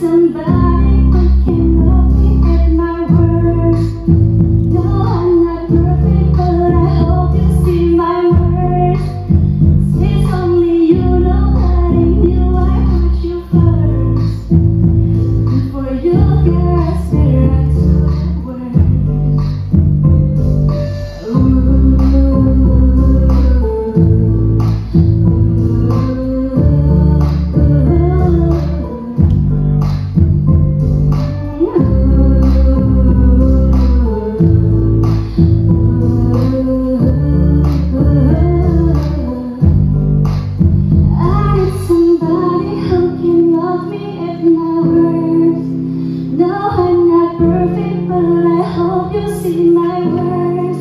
somebody who can love me at my worst. No, I'm not perfect, but I hope you see my words. It's only you, nobody knew I put you first. Before you care, I swear I took that word. See my words,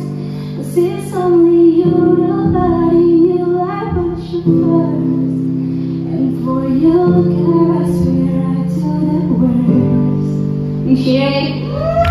'cause it's only you, nobody knew I put you first. And for your care, I swear I told that words. Appreciate it.